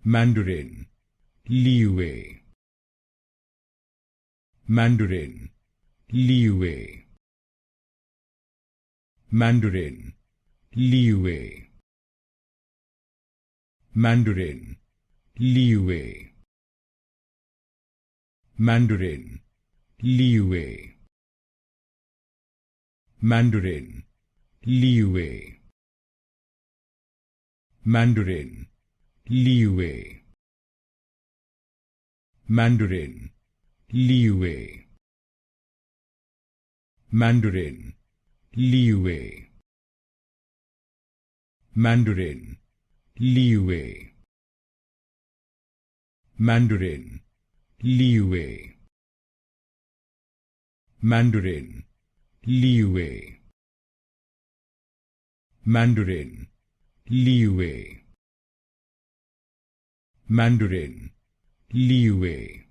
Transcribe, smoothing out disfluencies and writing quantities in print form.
Mandarin, Líyuè, Mandarin, Líyuè, Mandarin, Líyuè, Mandarin, Líyuè, Mandarin, Líyuè, Mandarin, Líyuè, Mandarin, Líyuè, Mandarin, Líyuè, Mandarin, Líyuè, Mandarin, Líyuè, Mandarin, Líyuè, Mandarin, Líyuè, Mandarin, Líyuè, Mandarin, Líyuè.